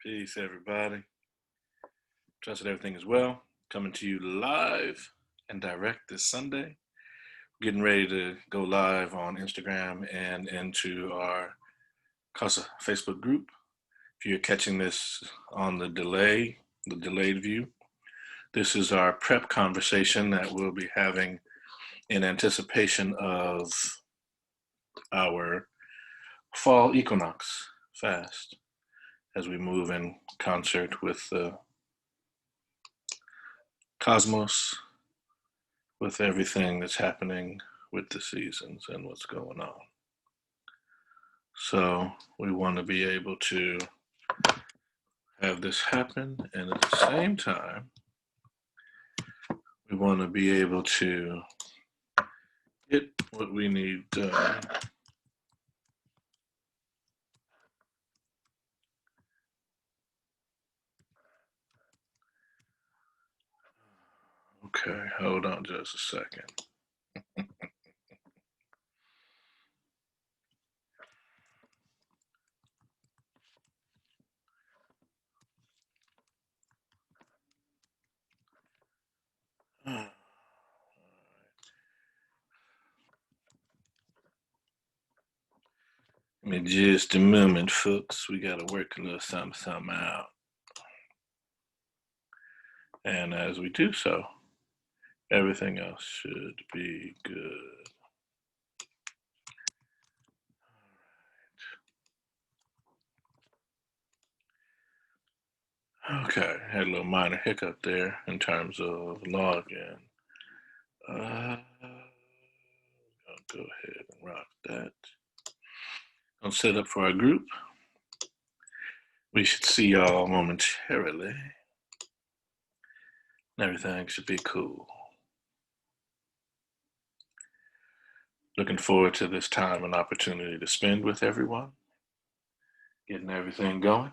Peace, everybody. Trust that everything is well. Coming to you live and direct this Sunday. Getting ready to go live on Instagram and into our KhASA Facebook group. If you're catching this on the delayed view, this is our prep conversation that we'll be having in anticipation of our Fall Equinox Fast as we move in concert with the cosmos, with everything that's happening with the seasons and what's going on. So we want to be able to have this happen, and at the same time, we want to be able to get what we need done. Okay, hold on just a second. Give me just a moment, folks. We got to work a little something out. And as we do so, everything else should be good. Okay, had a little minor hiccup there in terms of login. I'll go ahead and rock that. I'll set up for our group. We should see y'all momentarily. Everything should be cool. Looking forward to this time and opportunity to spend with everyone, getting everything going,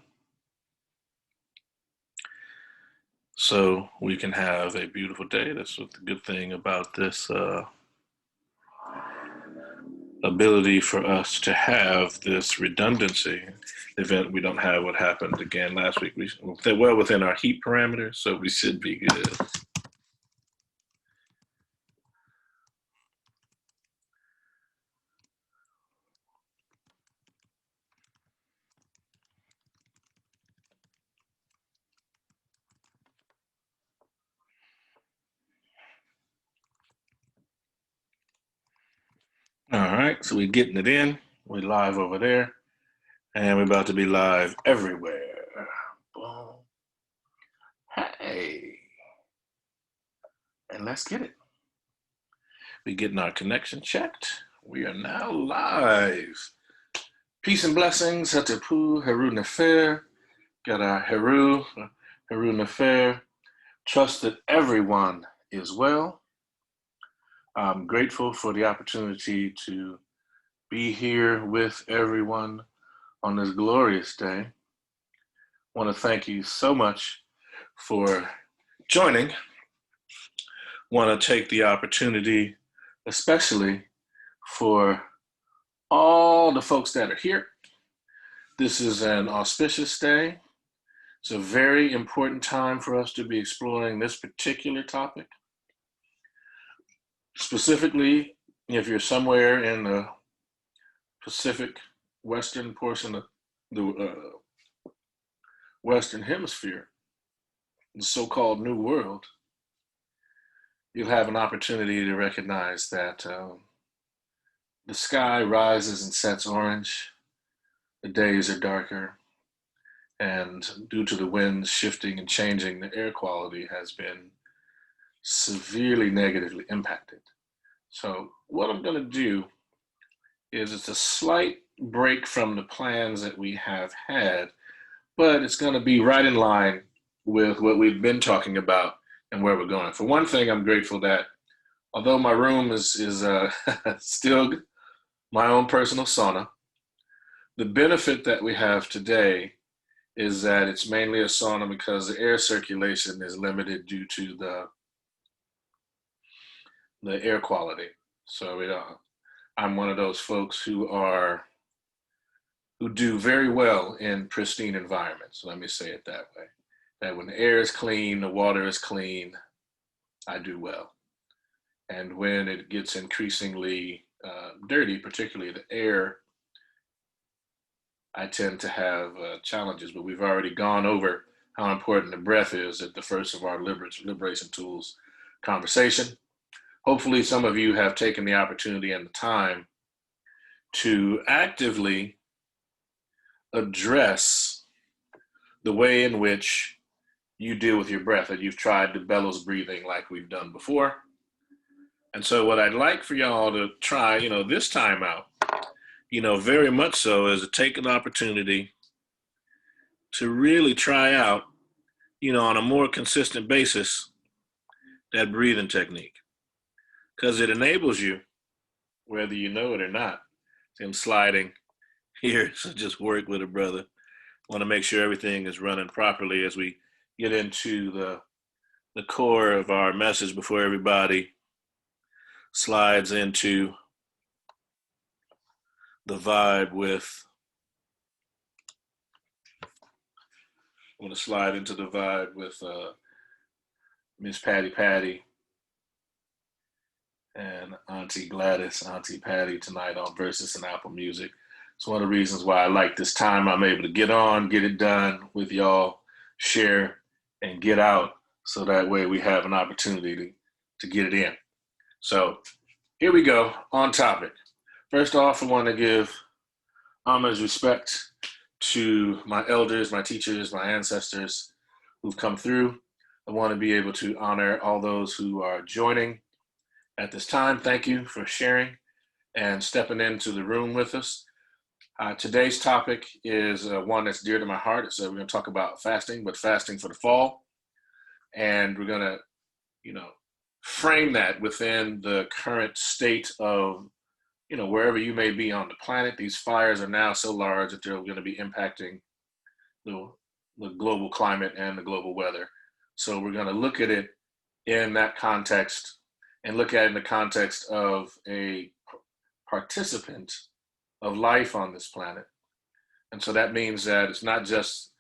so we can have a beautiful day. That's what the good thing about this ability for us to have this redundancy event. We don't have what happened again last week. We're well within our heat parameters, so we should be good. All right, so we're getting it in. We're live over there, and we're about to be live everywhere. Boom. Hey, and let's get it. We're getting our connection checked. We are now live. Peace and blessings. Hatapu, Heru Nefer. Got our Heru Nefer. Trust that everyone is well. I'm grateful for the opportunity to be here with everyone on this glorious day. I want to thank you so much for joining. Want to take the opportunity, especially for all the folks that are here. This is an auspicious day. It's a very important time for us to be exploring this particular topic. Specifically, if you're somewhere in the Pacific Western portion of the Western Hemisphere, the so-called New World, you'll have an opportunity to recognize that the sky rises and sets orange, the days are darker, and due to the winds shifting and changing, the air quality has been severely negatively impacted. So what I'm going to do is it's a slight break from the plans that we have had, but it's going to be right in line with what we've been talking about and where we're going. For one thing, I'm grateful that although my room is still my own personal sauna, the benefit that we have today is that it's mainly a sauna because the air circulation is limited due to the air quality. So I'm one of those folks who are who do very well in pristine environments. Let me say it that way. That when the air is clean, the water is clean, I do well. And when it gets increasingly dirty, particularly the air, I tend to have challenges. But we've already gone over how important the breath is at the first of our liberation tools conversation. Hopefully, some of you have taken the opportunity and the time to actively address the way in which you deal with your breath, that you've tried the bellows breathing like we've done before. And so what I'd like for y'all to try, this time out, very much so, is to take an opportunity to really try out, on a more consistent basis, that breathing technique. Because it enables you, whether you know it or not. I'm sliding here, so just work with a brother. Want to make sure everything is running properly as we get into the core of our message before everybody slides into the vibe with, I'm going to slide into the vibe with Miss Patty and Auntie Gladys, Auntie Patty tonight on Versus and Apple Music. It's one of the reasons why I like this time. I'm able to get on, get it done with y'all, share, and get out, so that way we have an opportunity to get it in. So here we go, on topic. First off, I want to give homage, respect to my elders, my teachers, my ancestors who've come through. I want to be able to honor all those who are joining at this time. Thank you for sharing and stepping into the room with us. Today's topic is one that's dear to my heart. So we're going to talk about fasting, but fasting for the fall. And we're going to, frame that within the current state of, wherever you may be on the planet. These fires are now so large that they're going to be impacting the global climate and the global weather. So we're going to look at it in that context and look at it in the context of a participant of life on this planet. And so that means that it's not just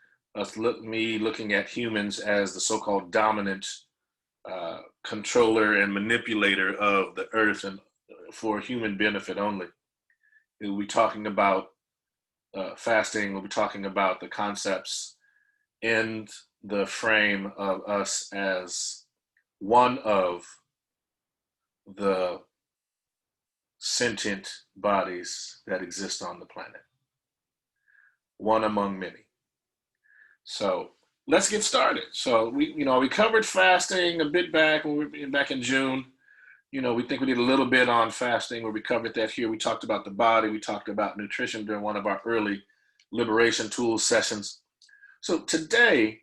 me looking at humans as the so-called dominant controller and manipulator of the earth and for human benefit only. We'll be talking about fasting. We'll be talking about the concepts in the frame of us as one of the sentient bodies that exist on the planet, one among many. So let's get started. So we covered fasting a bit back when we were back in June. We think we did a little bit on fasting where we covered that here. We talked about the body. We talked about nutrition during one of our early liberation tools sessions. So today,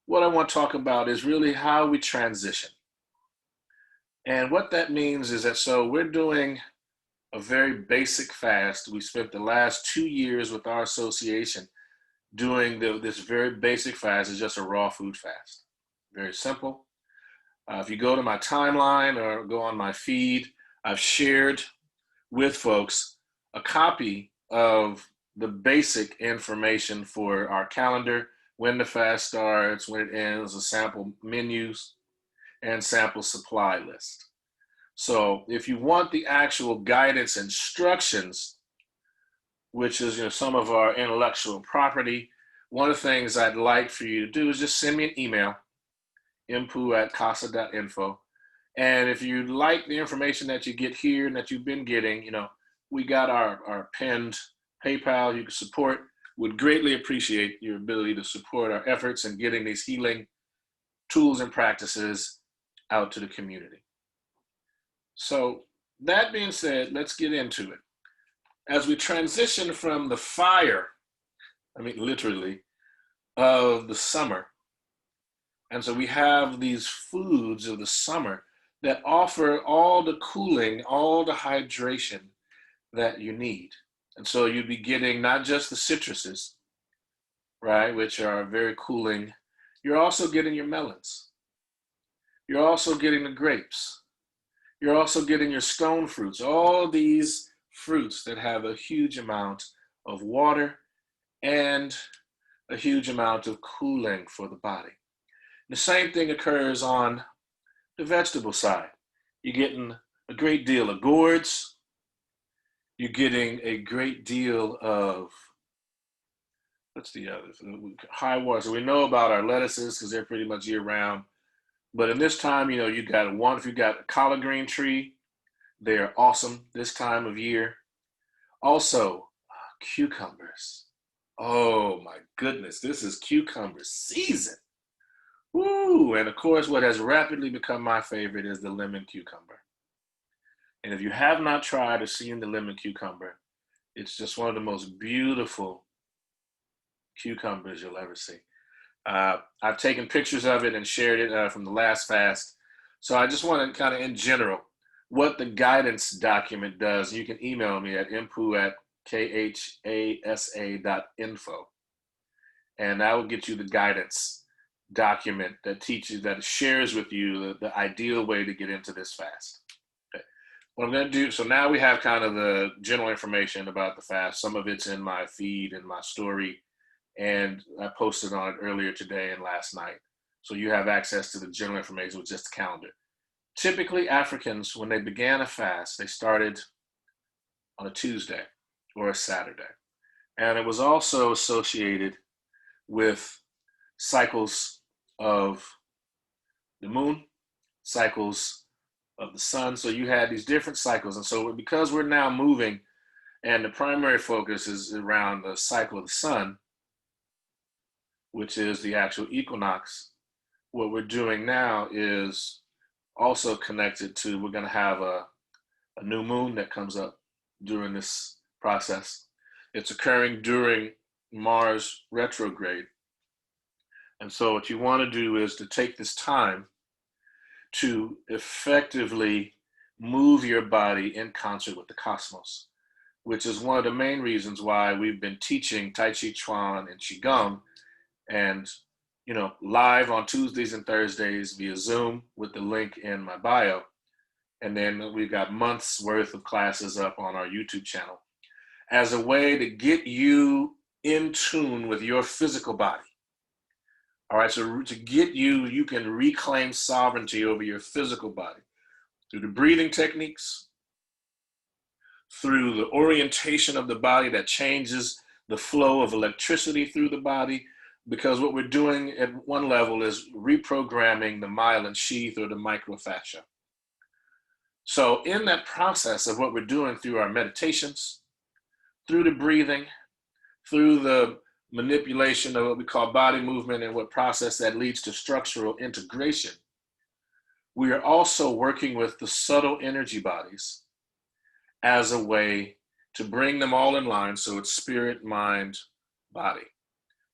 what I want to talk about is really how we transition. And what that means is that, so we're doing a very basic fast. We spent the last 2 years with our association doing this very basic fast. It's just a raw food fast. Very simple. If you go to my timeline or go on my feed, I've shared with folks a copy of the basic information for our calendar, when the fast starts, when it ends, the sample menus, and sample supply list. So if you want the actual guidance instructions, which is some of our intellectual property, one of the things I'd like for you to do is just send me an email, inpu@khasa.info. And if you like the information that you get here and that you've been getting, we got our pinned PayPal you can support. Would greatly appreciate your ability to support our efforts in getting these healing tools and practices out to the community. So that being said, let's get into it. As we transition from the fire, literally, of the summer, and so we have these foods of the summer that offer all the cooling, all the hydration that you need. And so you'd be getting not just the citruses, right, which are very cooling. You're also getting your melons. You're also getting the grapes. You're also getting your stone fruits, all these fruits that have a huge amount of water and a huge amount of cooling for the body. The same thing occurs on the vegetable side. You're getting a great deal of gourds. You're getting a great deal of, what's the other? High water. So we know about our lettuces because they're pretty much year round. But in this time, you know, you got one, if you got a collard green tree, they're awesome this time of year. Also, cucumbers. Oh my goodness, this is cucumber season. Woo! And of course, what has rapidly become my favorite is the lemon cucumber. And if you have not tried or seen the lemon cucumber, it's just one of the most beautiful cucumbers you'll ever see. I've taken pictures of it and shared it from the last fast. So I just want to kind of, in general, what the guidance document does. You can email me at inpu@khasa.info, and that will get you the guidance document that teaches, that shares with you the ideal way to get into this fast. Okay. What I'm going to do, so now we have kind of the general information about the fast. Some of it's in my feed and my story, and I posted on it earlier today and last night. So you have access to the general information with just the calendar. Typically, Africans, when they began a fast, they started on a Tuesday or a Saturday. And it was also associated with cycles of the moon, cycles of the sun. So you had these different cycles. And so because we're now moving and the primary focus is around the cycle of the sun, which is the actual equinox, what we're doing now is also connected to, we're going to have a new moon that comes up during this process. It's occurring during Mars retrograde. And so what you want to do is to take this time to effectively move your body in concert with the cosmos, which is one of the main reasons why we've been teaching Taijiquan and Qigong, and you know, live on Tuesdays and Thursdays via Zoom with the link in my bio. And then we've got months worth of classes up on our YouTube channel as a way to get you in tune with your physical body. All right, so to get you, you can reclaim sovereignty over your physical body through the breathing techniques, through the orientation of the body that changes the flow of electricity through the body, because what we're doing at one level is reprogramming the myelin sheath or the microfascia. So in that process of what we're doing through our meditations, through the breathing, through the manipulation of what we call body movement and what process that leads to structural integration, we are also working with the subtle energy bodies as a way to bring them all in line. So it's spirit, mind, body.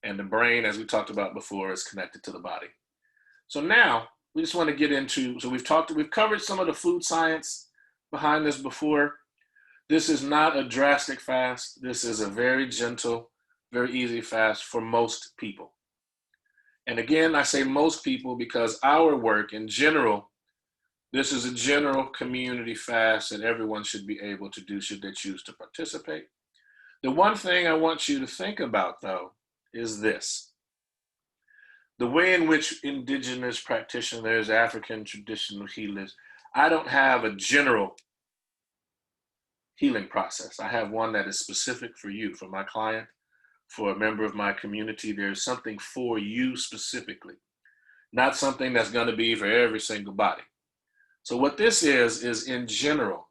And the brain, as we talked about before, is connected to the body. So now we just want to get into, so we've covered some of the food science behind this before. This is not a drastic fast. This is a very gentle, very easy fast for most people. And again, I say most people because our work in general, this is a general community fast that everyone should be able to do should they choose to participate. The one thing I want you to think about, though, is this. The way in which indigenous practitioners, African traditional healers, I don't have a general healing process. I have one that is specific for you, for my client, for a member of my community. There's something for you specifically, not something that's going to be for every single body. So what this is in general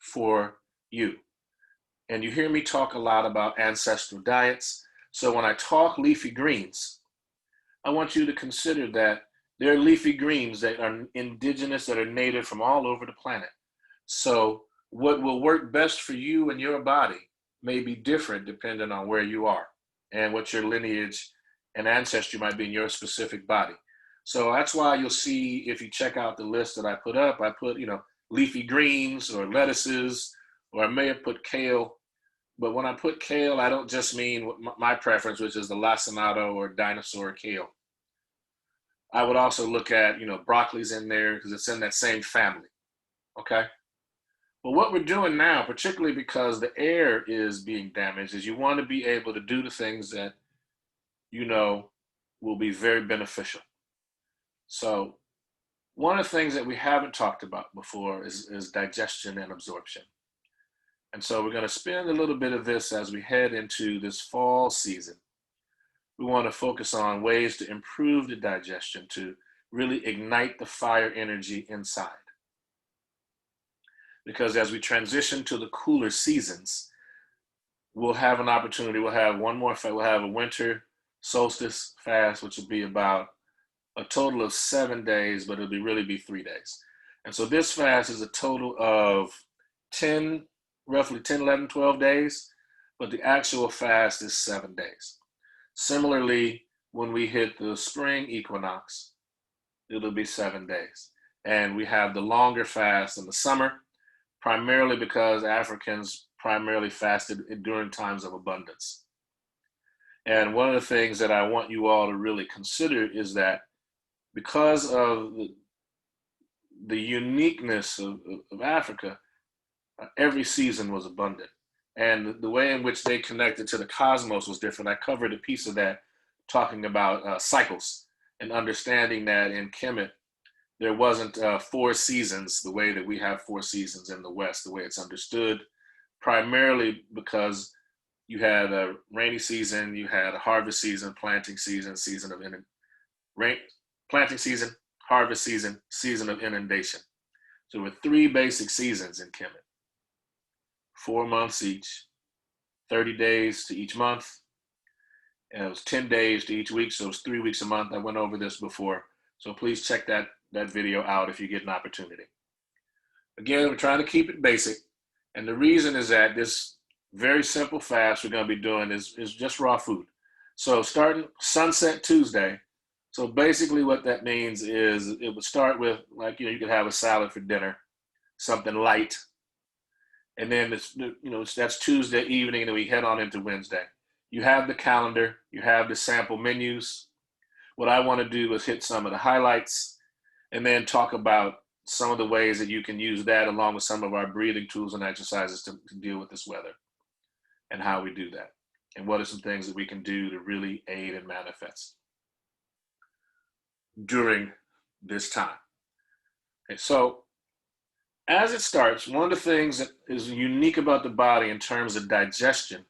for you. And you hear me talk a lot about ancestral diets. So when I talk leafy greens, I want you to consider that there are leafy greens that are indigenous, that are native from all over the planet. So what will work best for you and your body may be different depending on where you are and what your lineage and ancestry might be in your specific body. So that's why you'll see, if you check out the list that I put up, I put, leafy greens or lettuces, or I may have put kale. But when I put kale, I don't just mean my preference, which is the lacinato or dinosaur kale. I would also look at, broccoli's in there because it's in that same family, okay? But what we're doing now, particularly because the air is being damaged, is you want to be able to do the things that you know will be very beneficial. So one of the things that we haven't talked about before is digestion and absorption. And so we're going to spend a little bit of this as we head into this fall season. We want to focus on ways to improve the digestion, to really ignite the fire energy inside. Because as we transition to the cooler seasons, we'll have an opportunity, we'll have we'll have a winter solstice fast, which will be about a total of 7 days, but it'll really be 3 days. And so this fast is a total of 10, roughly 10, 11, 12 days, but the actual fast is 7 days. Similarly, when we hit the spring equinox, it'll be 7 days. And we have the longer fast in the summer, primarily because Africans primarily fasted during times of abundance. And one of the things that I want you all to really consider is that because of the uniqueness of Africa, every season was abundant. And the way in which they connected to the cosmos was different. I covered a piece of that talking about cycles and understanding that in Kemet, there wasn't 4 seasons the way that we have 4 seasons in the West, the way it's understood, primarily because you had a rainy season, you had a harvest season, planting season, season of planting season, harvest season, season of inundation. So with 3 basic seasons in Kemet, 4 months each, 30 days to each month, and it was 10 days to each week, so it was 3 weeks a month. I went over this before, so please check that video out if you get an opportunity. Again, we're trying to keep it basic, and the reason is that this very simple fast we're going to be doing is just raw food. So starting sunset Tuesday, so basically what that means is it would start with, like, you could have a salad for dinner, something light, and then that's Tuesday evening, and then we head on into Wednesday. You have the calendar, you have the sample menus. What I want to do is hit some of the highlights and then talk about some of the ways that you can use that along with some of our breathing tools and exercises to deal with this weather and how we do that. And what are some things that we can do to really aid and manifest during this time. Okay, so as it starts, one of the things that is unique about the body in terms of digestion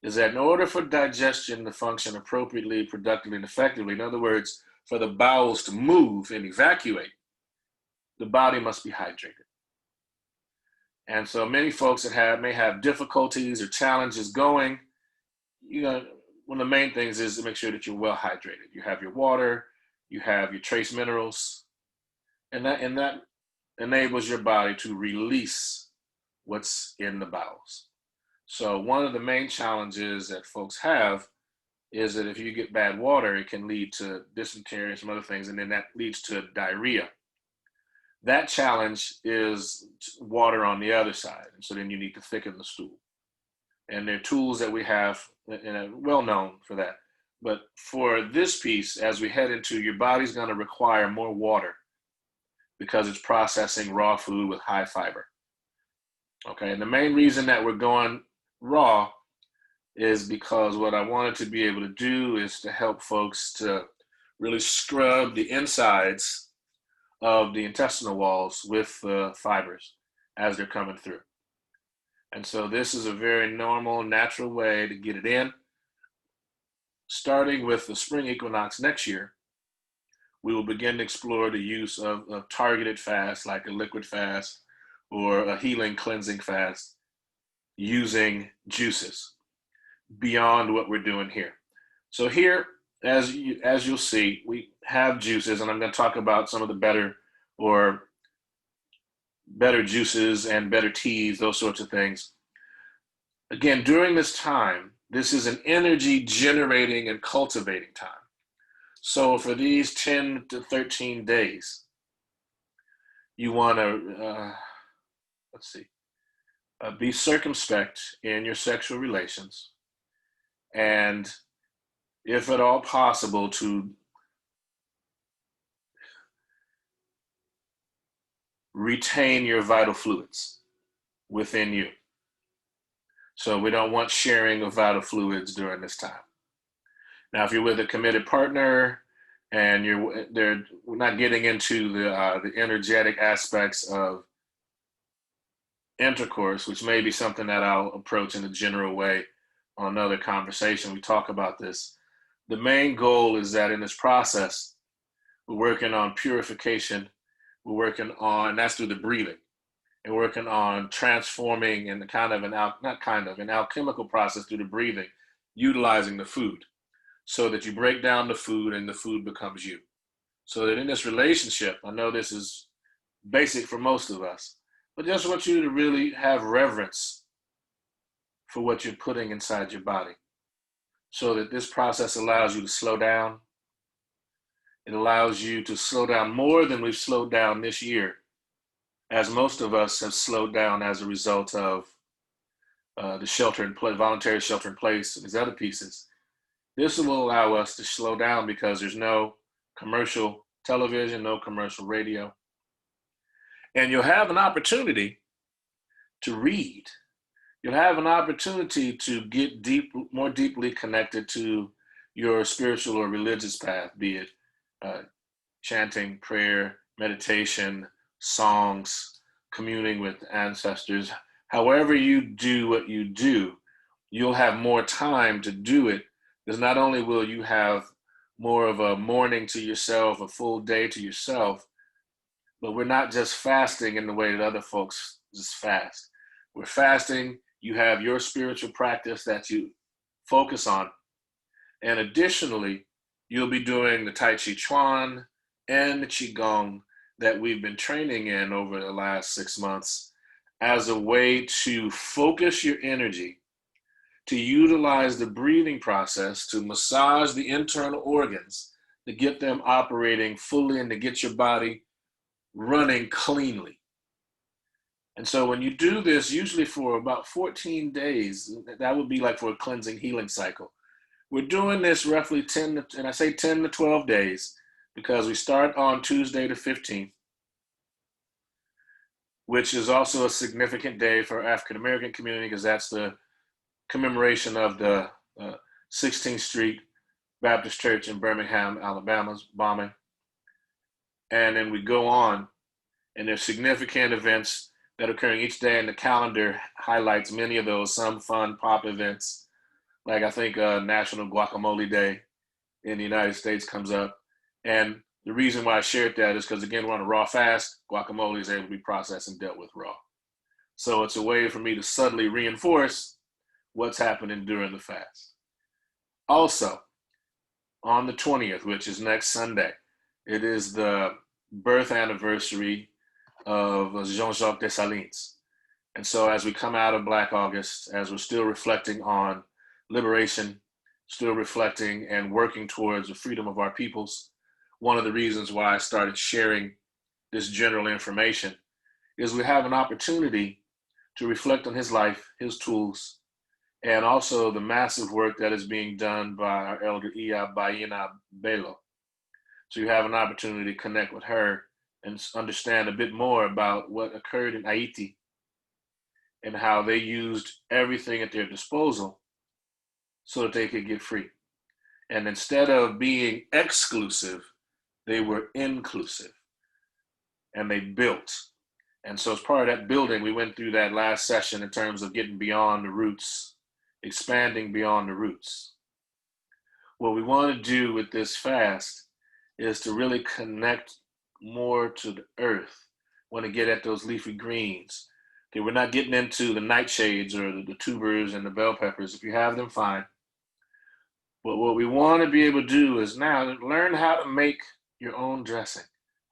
is that in order for digestion to function appropriately, productively, and effectively, in other words, for the bowels to move and evacuate, the body must be hydrated. And so many folks that may have difficulties or challenges going, one of the main things is to make sure that you're well hydrated. You have your water, you have your trace minerals, and that enables your body to release what's in the bowels. So one of the main challenges that folks have is that if you get bad water, it can lead to dysentery and some other things, and then that leads to diarrhea. That challenge is water on the other side, and so then you need to thicken the stool. And there are tools that we have, and are well known for that. But for this piece, as we head into, your body's going to require more water because it's processing raw food with high fiber. Okay, and the main reason that we're going raw is because what I wanted to be able to do is to help folks to really scrub the insides of the intestinal walls with fibers as they're coming through. And so this is a very normal, natural way to get it in. Starting with the spring equinox next year, we will begin to explore the use of targeted fasts like a liquid fast or a healing cleansing fast using juices beyond what we're doing here. So here, as you'll see, we have juices, and I'm going to talk about some of the better juices and better teas, those sorts of things. Again, during this time, this is an energy generating and cultivating time. So for these 10 to 13 days, you want to, be circumspect in your sexual relations, and if at all possible, to retain your vital fluids. within you. So we don't want sharing of vital fluids during this time. Now, if you're with a committed partner and they're not getting into the energetic aspects of intercourse, which may be something that I'll approach in a general way on another conversation. We talk about this. The main goal is that in this process, we're working on purification. We're working on, and that's through the breathing, and working on transforming in an alchemical process through the breathing, utilizing the food so that you break down the food and the food becomes you. So that in this relationship, I know this is basic for most of us, but just want you to really have reverence for what you're putting inside your body so that this process allows you to slow down. It allows you to slow down more than we've slowed down this year, as most of us have slowed down as a result of the voluntary shelter in place, and these other pieces. This will allow us to slow down because there's no commercial television, no commercial radio. And you'll have an opportunity to read. You'll have an opportunity to get more deeply connected to your spiritual or religious path, be it chanting, prayer, meditation, songs, communing with ancestors. However you do what you do, you'll have more time to do it, because not only will you have more of a morning to yourself, a full day to yourself, but we're not just fasting in the way that other folks just fast. We're fasting, you have your spiritual practice that you focus on, and additionally, you'll be doing the Taijiquan and the Qigong that we've been training in over the last 6 months as a way to focus your energy, to utilize the breathing process, to massage the internal organs, to get them operating fully and to get your body running cleanly. And so when you do this, usually for about 14 days, that would be like for a cleansing healing cycle. We're doing this roughly 10 to 12 days, because we start on Tuesday the 15th, which is also a significant day for African American community, because that's the commemoration of the 16th Street Baptist Church in Birmingham, Alabama's bombing. And then we go on, and there's significant events that are occurring each day, and the calendar highlights many of those, some fun pop events, like I think National Guacamole Day in the United States comes up. And the reason why I shared that is because, again, we're on a raw fast. Guacamole is able to be processed and dealt with raw. So it's a way for me to subtly reinforce what's happening during the fast. Also, on the 20th, which is next Sunday, it is the birth anniversary of Jean-Jacques Dessalines. And so as we come out of Black August, as we're still reflecting on liberation, still reflecting and working towards the freedom of our peoples, one of the reasons why I started sharing this general information is we have an opportunity to reflect on his life, his tools, and also the massive work that is being done by our elder Iya Baina Bello. So you have an opportunity to connect with her and understand a bit more about what occurred in Haiti and how they used everything at their disposal so that they could get free. And instead of being exclusive, they were inclusive, and they built. And so as part of that building, we went through that last session in terms of getting beyond the roots, expanding beyond the roots. What we want to do with this fast is to really connect more to the earth. Want to get at those leafy greens. Okay, we're not getting into the nightshades or the tubers and the bell peppers. If you have them, fine. But what we want to be able to do is now learn how to make your own dressing.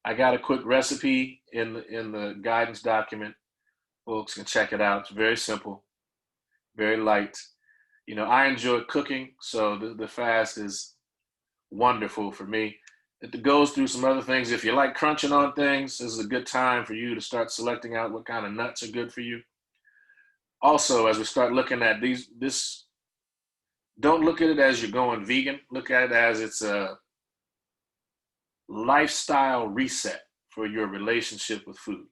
I got a quick recipe in the guidance document. Folks can check it out. It's very simple, very light. You know, I enjoy cooking, so the fast is wonderful for me. It goes through some other things. If you like crunching on things, this is a good time for you to start selecting out what kind of nuts are good for you. Also, as we start looking at this, don't look at it as you're going vegan. Look at it as it's a lifestyle reset for your relationship with food.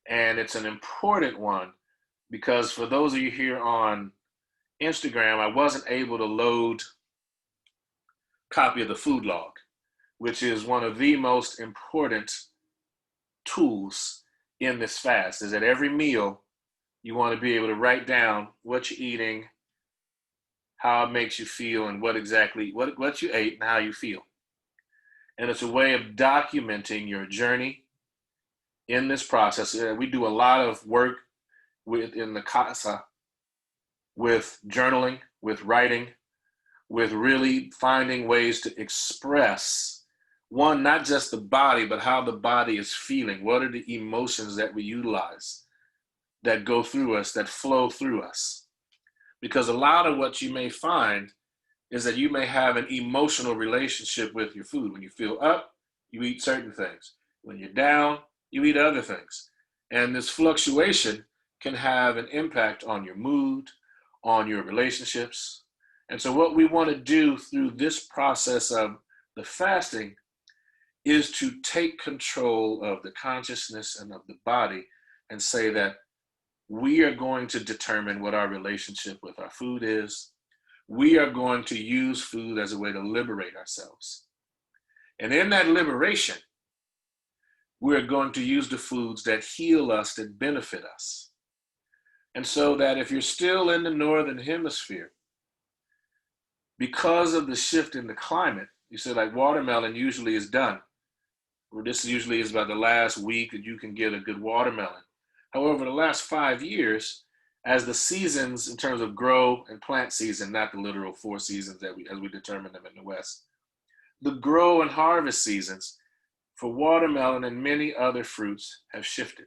And it's an important one because for those of you here on Instagram, I wasn't able to load a copy of the food log, which is one of the most important tools in this fast. Is that every meal you want to be able to write down what you're eating, how it makes you feel, and what exactly what you ate and how you feel. And it's a way of documenting your journey in this process. We do a lot of work in the KhASA with journaling, with writing, with really finding ways to express one, not just the body, but how the body is feeling. What are the emotions that we utilize that go through us, that flow through us? Because a lot of what you may find is that you may have an emotional relationship with your food. When you feel up, you eat certain things. When you're down, you eat other things. And this fluctuation can have an impact on your mood, on your relationships. And so what we want to do through this process of the fasting is to take control of the consciousness and of the body and say that we are going to determine what our relationship with our food is. We are going to use food as a way to liberate ourselves. And in that liberation, we're going to use the foods that heal us, that benefit us. And so that if you're still in the northern hemisphere, because of the shift in the climate, you said like watermelon usually is done. Well, this usually is about the last week that you can get a good watermelon. However, the last 5 years, as the seasons in terms of grow and plant season, not the literal 4 seasons that as we determine them in the West, the grow and harvest seasons for watermelon and many other fruits have shifted.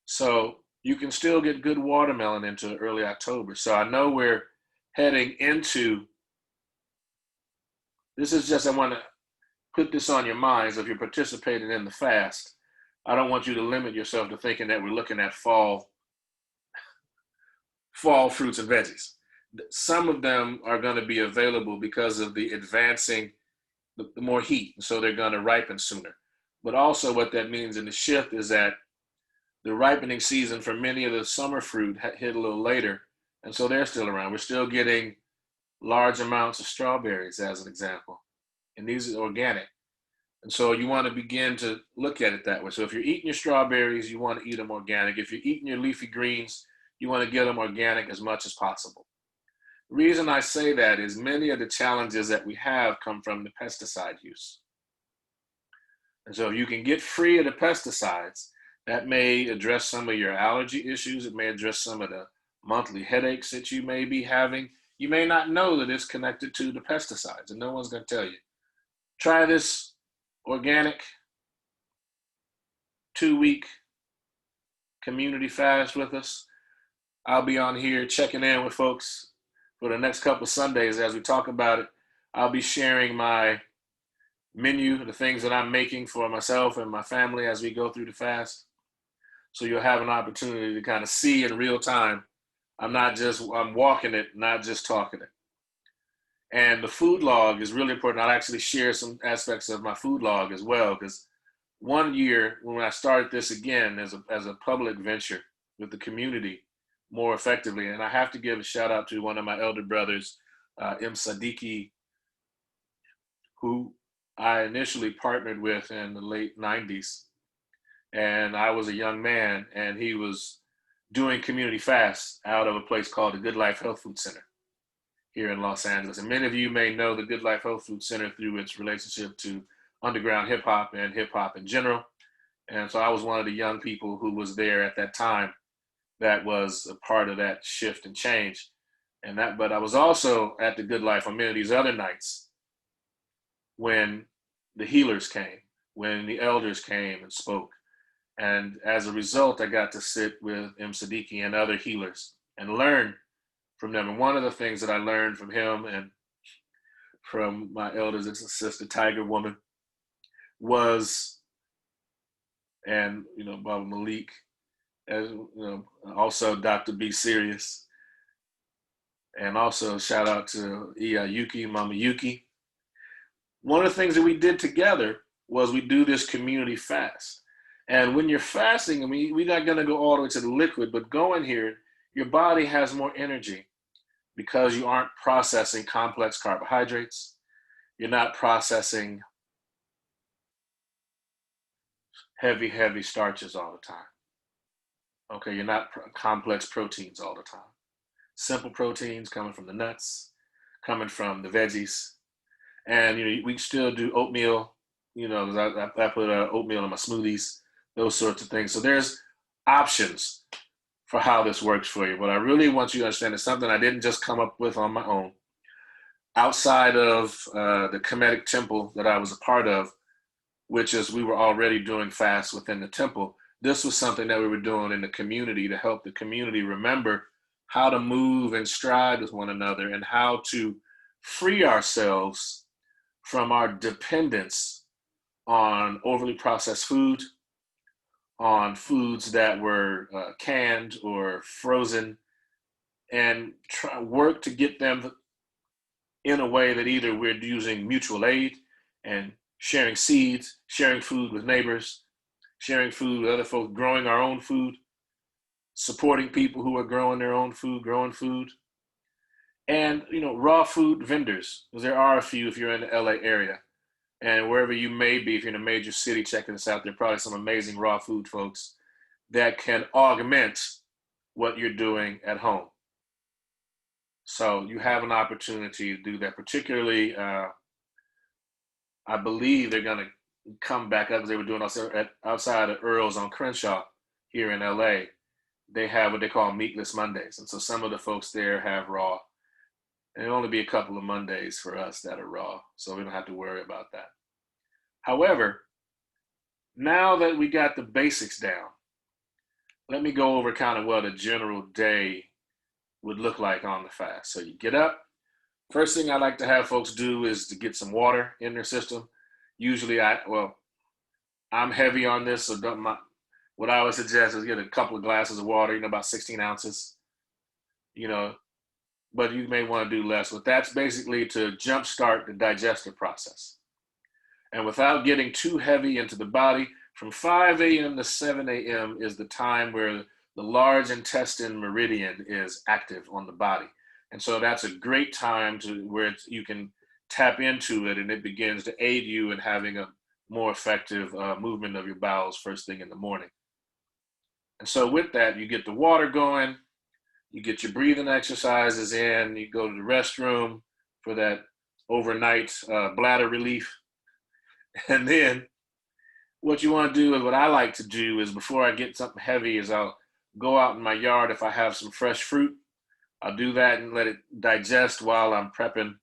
So you can still get good watermelon into early October. So I know we're heading into, this is just, I want to put this on your minds if you're participating in the fast. I don't want you to limit yourself to thinking that we're looking at fall fruits and veggies. Some of them are going to be available because of the advancing, the more heat, so they're going to ripen sooner. But also what that means in the shift is that the ripening season for many of the summer fruit hit a little later, and so they're still around. We're still getting large amounts of strawberries, as an example, and these are organic. And so you want to begin to look at it that way. So if you're eating your strawberries, you want to eat them organic. If you're eating your leafy greens, you want to get them organic as much as possible. The reason I say that is many of the challenges that we have come from the pesticide use. And so if you can get free of the pesticides, that may address some of your allergy issues. It may address some of the monthly headaches that you may be having. You may not know that it's connected to the pesticides, and no one's going to tell you. Try this organic 2-week community fast with us. I'll be on here checking in with folks for the next couple of Sundays as we talk about it. I'll be sharing my menu, the things that I'm making for myself and my family as we go through the fast. So you'll have an opportunity to kind of see in real time. I'm walking it, not just talking it. And the food log is really important. I'll actually share some aspects of my food log as well, because one year when I started this again as a public venture with the community more effectively, and I have to give a shout out to one of my elder brothers, Siddiqui, who I initially partnered with in the late 90s. And I was a young man, and he was doing community fasts out of a place called the Good Life Health Food Center here in Los Angeles. And many of you may know the Good Life Health Food Center through its relationship to underground hip hop and hip hop in general. And so I was one of the young people who was there at that time that was a part of that shift and change. But I was also at the Good Life on many of these other nights when the healers came, when the elders came and spoke. And as a result, I got to sit with Siddiqui and other healers and learn from them. And one of the things that I learned from him and from my elders and sister Tiger Woman was, and Baba Malik, as also Dr. B Serious, and also shout out to Yuki, Mama Yuki. One of the things that we did together was we do this community fast. And when you're fasting, and we're not going to go all the way to the liquid, but going here, your body has more energy because you aren't processing complex carbohydrates. You're not processing heavy starches all the time. Okay, you're not complex proteins all the time. Simple proteins coming from the nuts, coming from the veggies, and we still do oatmeal. I put oatmeal in my smoothies, those sorts of things. So there's options for how this works for you. But I really want you to understand it's something I didn't just come up with on my own. Outside of the Kemetic temple that I was a part of, which is we were already doing fasts within the temple, this was something that we were doing in the community to help the community remember how to move and stride with one another and how to free ourselves from our dependence on overly processed food, on foods that were canned or frozen, and work to get them in a way that either we're using mutual aid and sharing seeds, sharing food with neighbors, sharing food with other folks, growing our own food, supporting people who are growing their own food, growing food, and raw food vendors, because there are a few if you're in the LA area. And wherever you may be, if you're in a major city checking this out, there are probably some amazing raw food folks that can augment what you're doing at home. So you have an opportunity to do that. Particularly, I believe they're going to come back up because they were doing outside of Earl's on Crenshaw here in LA. They have what they call Meatless Mondays. And so some of the folks there have raw. And it'll only be a couple of Mondays for us that are raw, so we don't have to worry about that. However, now that we got the basics down, let me go over kind of what a general day would look like on the fast. So you get up. First thing I like to have folks do is to get some water in their system. Usually I'm heavy on this, so what I would suggest is get a couple of glasses of water, about 16 ounces, but you may want to do less. But that's basically to jumpstart the digestive process. And without getting too heavy into the body, from 5 a.m. to 7 a.m. is the time where the large intestine meridian is active on the body. And so that's a great time where you can tap into it, and it begins to aid you in having a more effective movement of your bowels first thing in the morning. And so with that, you get the water going, you get your breathing exercises in, you go to the restroom for that overnight bladder relief. And then what you want to do is what I like to do is before I get something heavy is I'll go out in my yard. If I have some fresh fruit, I'll do that and let it digest while I'm prepping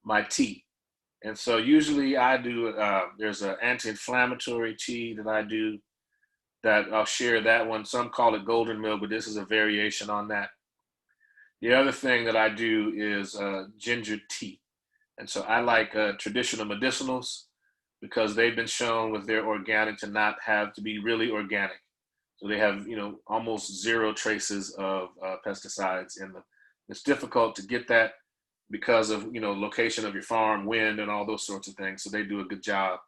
my tea. And so usually I do, there's an anti-inflammatory tea that I do that I'll share that one. Some call it golden milk, but this is a variation on that. The other thing that I do is ginger tea. And so I like traditional medicinals because they've been shown with their organic to not have to be really organic. So they have, almost zero traces of pesticides in them. It's difficult to get that because of, location of your farm, wind, and all those sorts of things. So they do a good job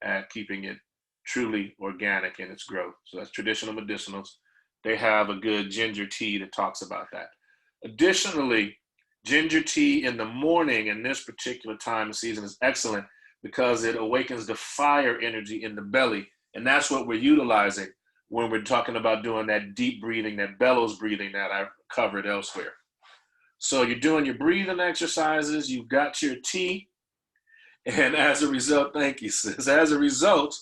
at keeping it truly organic in its growth. So that's traditional medicinals. They have a good ginger tea that talks about that. Additionally, ginger tea in the morning in this particular time of season is excellent because it awakens the fire energy in the belly. And that's what we're utilizing when we're talking about doing that deep breathing, that bellows breathing that I've covered elsewhere. So you're doing your breathing exercises, you've got your tea, and as a result, thank you, sis. As a result,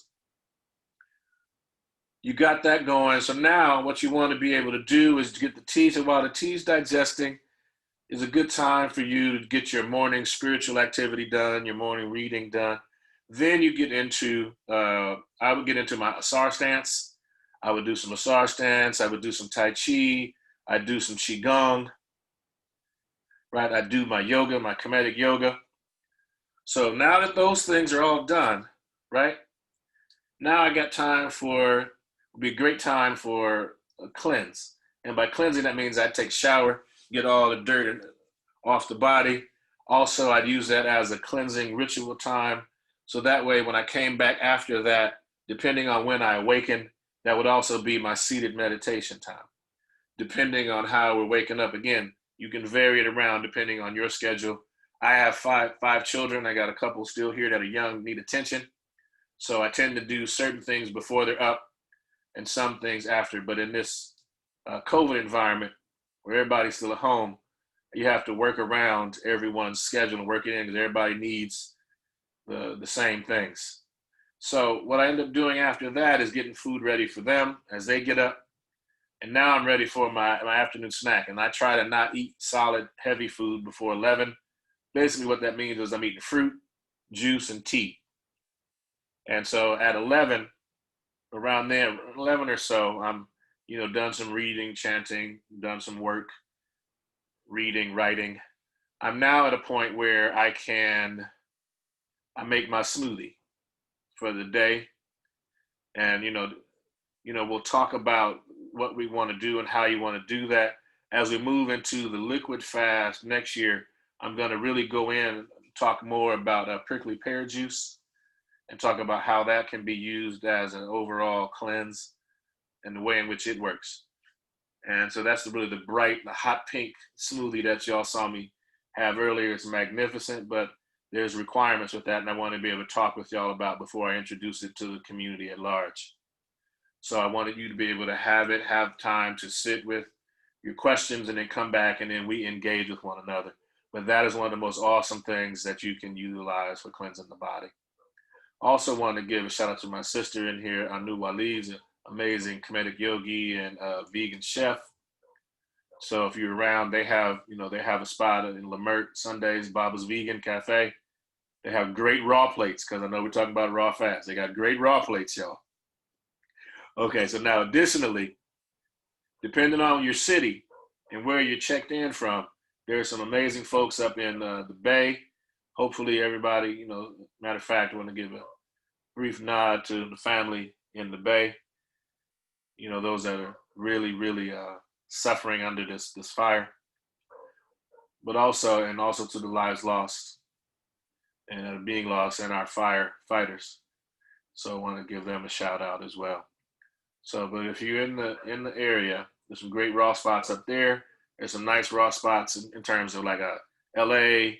you got that going. So now what you want to be able to do is to get the tea. So while the tea's digesting, is a good time for you to get your morning spiritual activity done, your morning reading done. Then you get into, I would get into my Asar stance. I would do some Asar stance. I would do some Tai Chi. I'd do some Qigong, right? I do my yoga, my Kemetic yoga. So now that those things are all done, right? Now I got time would be a great time for a cleanse. And by cleansing, that means I take a shower, get all the dirt off the body. Also, I'd use that as a cleansing ritual time. So that way, when I came back after that, depending on when I awakened, That would also be my seated meditation time. Depending on how we're waking up, again, you can vary it around depending on your schedule. I have five children. I got a couple still here that are young, need attention. So I tend to do certain things before they're up and some things after. But in this COVID environment where everybody's still at home, you have to work around everyone's schedule and work it in because everybody needs the same things. So what I end up doing after that is getting food ready for them as they get up. And now I'm ready for my afternoon snack. And I try to not eat solid, heavy food before 11. Basically what that means is I'm eating fruit, juice, and tea. And so at 11, around there, 11 or so, I'm, done some reading, chanting, done some work, reading, writing. I'm now at a point where I make my smoothie for the day. And, we'll talk about what we want to do and how you want to do that. As we move into the liquid fast next year, I'm going to really go in and talk more about prickly pear juice and talk about how that can be used as an overall cleanse and the way in which it works. And so that's really the hot pink smoothie that y'all saw me have earlier. It's magnificent, but there's requirements with that, and I want to be able to talk with y'all about before I introduce it to the community at large. So I wanted you to be able to have time to sit with your questions and then come back and then we engage with one another. But that is one of the most awesome things that you can utilize for cleansing the body. Also want to give a shout out to my sister in here, Anu Waleed's an amazing Kemetic yogi and vegan chef. So if you're around, they have a spot in Lamert Sundays, Baba's Vegan Cafe. They have great raw plates because I know we're talking about raw fast. They got great raw plates, y'all. Okay, so now additionally, depending on your city and where you're checked in from, there's some amazing folks up in the Bay. Hopefully everybody, matter of fact, I want to give a brief nod to the family in the Bay. Those that are really, really suffering under this fire, but also to the lives lost and being lost and our firefighters. So I want to give them a shout out as well. So, but if you're in the area, there's some great raw spots up there. There's some nice raw spots in terms of like LA,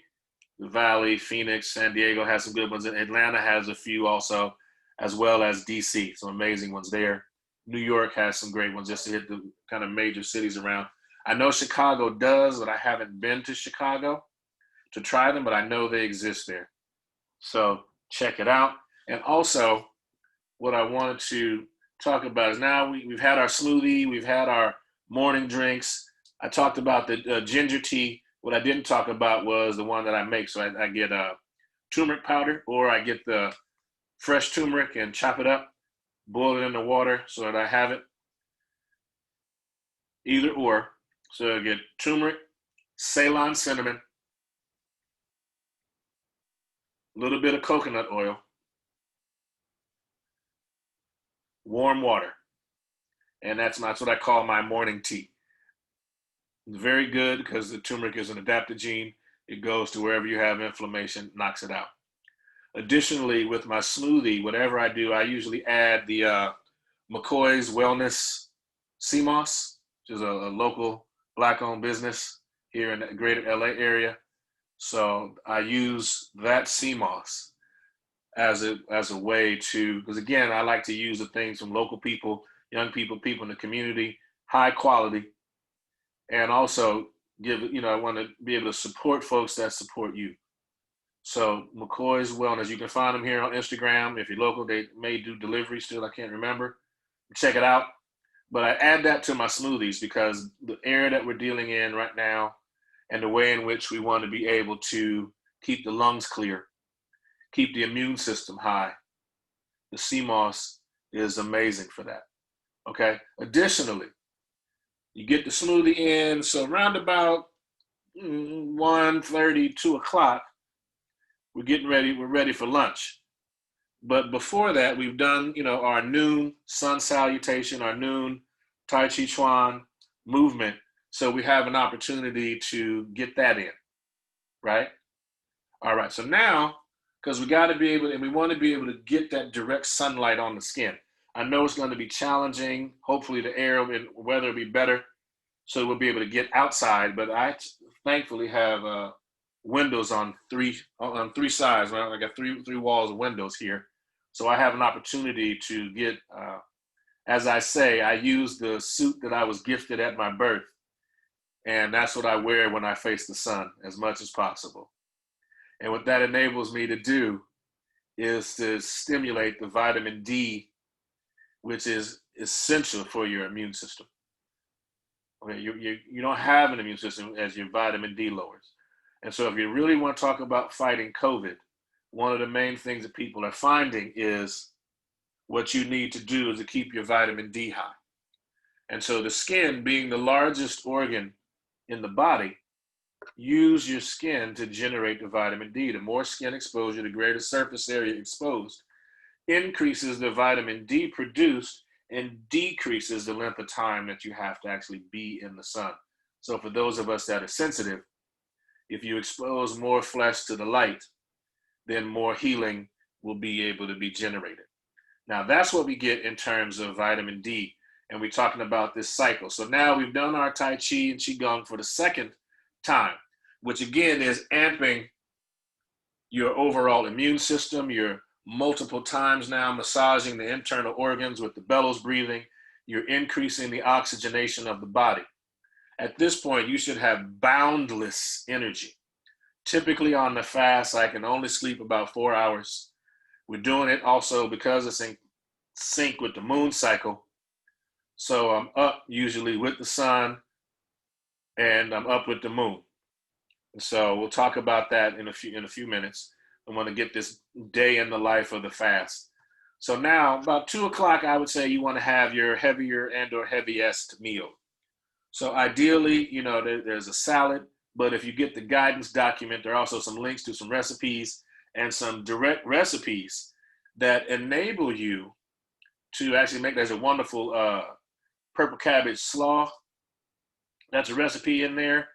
the Valley, Phoenix, San Diego has some good ones. And Atlanta has a few also, as well as DC, some amazing ones there. New York has some great ones just to hit the kind of major cities around. I know Chicago does, but I haven't been to Chicago to try them, but I know they exist there. So check it out. And also, what I wanted to talk about is now we've had our smoothie, we've had our morning drinks. I talked about the ginger tea. What I didn't talk about was the one that I make. So I get turmeric powder, or I get the fresh turmeric and chop it up, boil it in the water so that I have it. Either or. So I get turmeric, Ceylon cinnamon, a little bit of coconut oil, warm water. And that's what I call my morning tea. Very good because the turmeric is an adaptogene. It goes to wherever you have inflammation, knocks it out. Additionally, with my smoothie, whatever I do, I usually add the McCoy's Wellness Sea Moss, which is a local Black-owned business here in the greater LA area. So I use that sea moss as a way to, because again, I like to use the things from local people, young people in the community, high quality, and also I want to be able to support folks that support you. So McCoy's Wellness, you can find them here on Instagram. If you're local, they may do delivery still, I can't remember. Check it out. But I add that to my smoothies because the area that we're dealing in right now and the way in which we want to be able to keep the lungs clear, keep the immune system high, the sea moss is amazing for that. Okay. Additionally, you get the smoothie in, so around about 1:30, 2 o'clock, we're ready for lunch. But before that, we've done, our noon sun salutation, our noon Taijiquan movement. So we have an opportunity to get that in, right? All right, so now, because we got to be able, and we want to be able to get that direct sunlight on the skin. I know it's going to be challenging. Hopefully the air and weather will be better, so we'll be able to get outside. But I thankfully have windows on three sides. I got three walls of windows here, so I have an opportunity to get. As I say, I use the suit that I was gifted at my birth, and that's what I wear when I face the sun as much as possible. And what that enables me to do is to stimulate the vitamin D, which is essential for your immune system. Okay, you don't have an immune system as your vitamin D lowers. And so if you really want to talk about fighting COVID, one of the main things that people are finding is what you need to do is to keep your vitamin D high. And so the skin, being the largest organ in the body, use your skin to generate the vitamin D. The more skin exposure, the greater surface area exposed, increases the vitamin D produced and decreases the length of time that you have to actually be in the sun. So for those of us that are sensitive, if you expose more flesh to the light, then more healing will be able to be generated. Now that's what we get in terms of vitamin D, and we're talking about this cycle. So now we've done our Tai Chi and Qigong for the second time, which again is amping your overall immune system. You're multiple times now massaging the internal organs with the bellows breathing. You're increasing the oxygenation of the body. At this point, you should have boundless energy. Typically on the fast, I can only sleep about 4 hours. We're doing it also because it's in sync with the moon cycle. So I'm up usually with the sun and I'm up with the moon. And so we'll talk about that in a few minutes. I want to get this day in the life of the fast. So now about 2 o'clock, I would say you want to have your heavier and or heaviest meal. So ideally, there's a salad, but if you get the guidance document, there are also some links to some recipes and some direct recipes that enable you to actually make. There's a wonderful purple cabbage slaw. That's a recipe in there.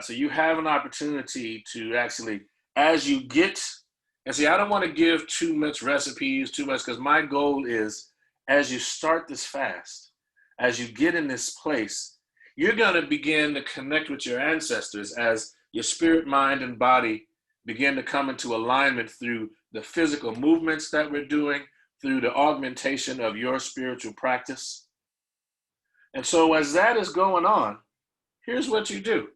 So you have an opportunity to actually, as you get, and see, I don't want to give too much recipes, because my goal is, as you start this fast, as you get in this place, you're going to begin to connect with your ancestors as your spirit, mind, and body begin to come into alignment through the physical movements that we're doing, through the augmentation of your spiritual practice. And so as that is going on, here's what you do.